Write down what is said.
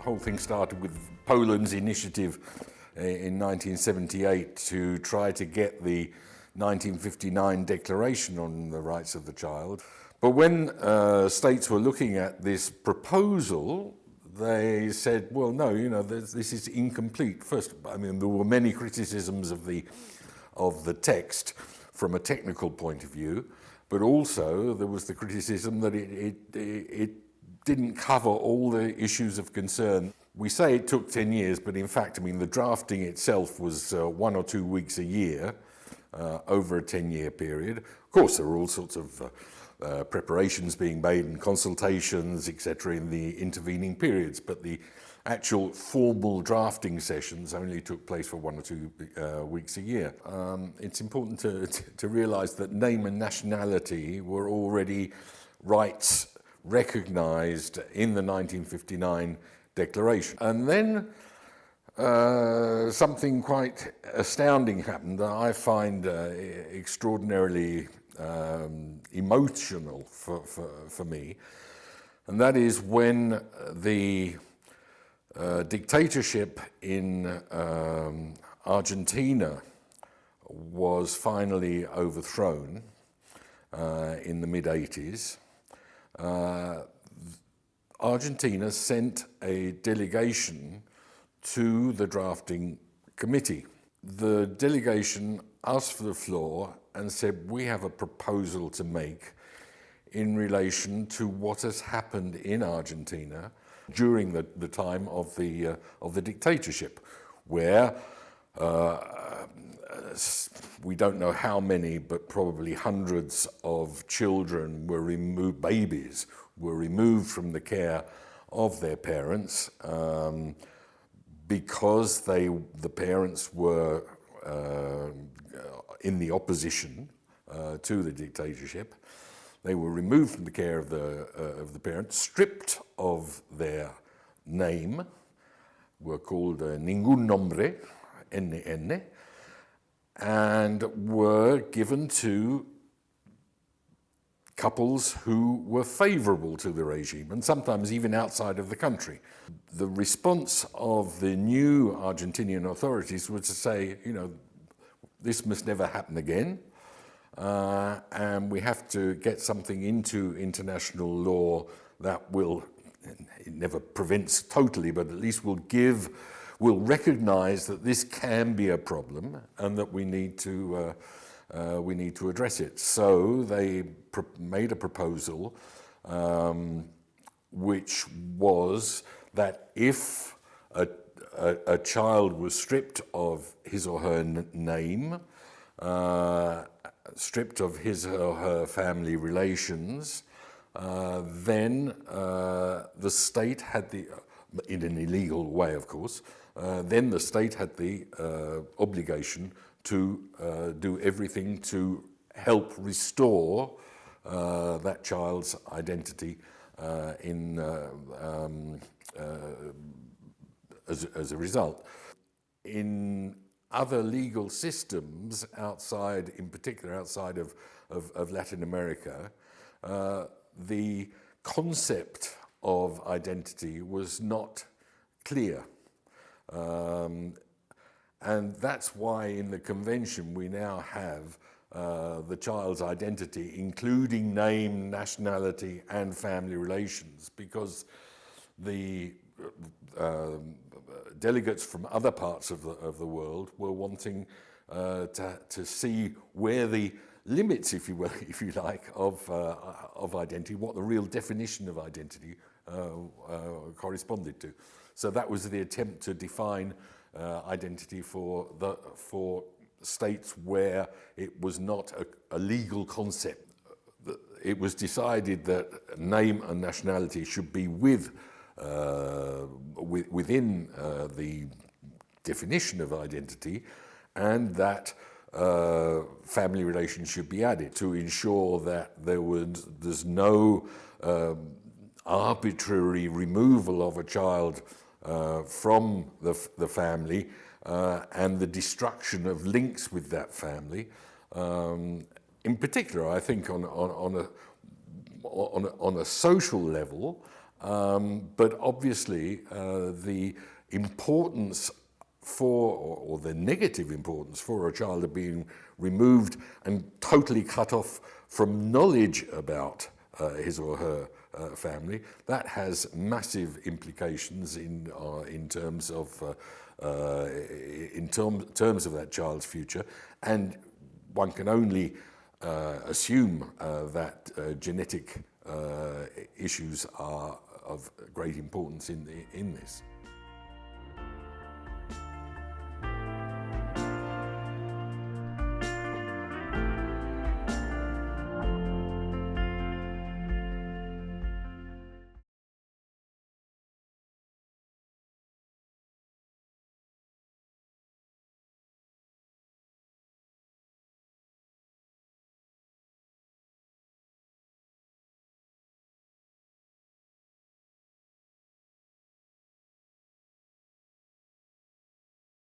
whole thing started with Poland's initiative in 1978 to try to get the 1959 Declaration on the Rights of the Child. But when states were looking at this proposal, they said, well, no, this is incomplete. First, there were many criticisms of the text from a technical point of view, but also there was the criticism that it didn't cover all the issues of concern. We say it took 10 years, but in fact, the drafting itself was 1 or 2 weeks a year over a 10-year period. Of course, there were all sorts of preparations being made and consultations, etc., in the intervening periods, but the actual formal drafting sessions only took place for 1 or 2 weeks a year. It's important to realise that name and nationality were already rights recognised in the 1959 Declaration. And then something quite astounding happened that I find extraordinarily emotional for me, and that is when the dictatorship in Argentina was finally overthrown in the mid-80s. Argentina sent a delegation to the drafting committee. The delegation asked for the floor and said, we have a proposal to make in relation to what has happened in Argentina during the time of the dictatorship, where we don't know how many, but probably hundreds of children were removed, babies were removed from the care of their parents because the parents were in the opposition to the dictatorship. They were removed from the care of the parents, stripped of their name, were called ningún nombre, NN, and were given to couples who were favourable to the regime, and sometimes even outside of the country. The response of the new Argentinian authorities was to say, this must never happen again, and we have to get something into international law that will, it never prevents totally, but at least will recognise that this can be a problem and that we need to address it. So they made a proposal which was that if a child was stripped of his or her name, stripped of his or her family relations, then the state had in an illegal way, of course, then the state had the obligation to do everything to help restore that child's identity as a result. In other legal systems outside, in particular outside of Latin America, the concept of identity was not clear. And that's why in the convention we now have the child's identity, including name, nationality, and family relations, because the delegates from other parts of the world were wanting to see where the limits, if you like, of identity, what the real definition of identity corresponded to. So that was the attempt to define identity for states where it was not a legal concept. It was decided that name and nationality should be within the definition of identity, and that family relations should be added to ensure that there's no arbitrary removal of a child from the family and the destruction of links with that family. In particular, I think on a social level, But obviously, the importance or the negative importance for a child of being removed and totally cut off from knowledge about his or her family, that has massive implications in terms of terms of that child's future, and one can only assume that genetic issues are of great importance in this.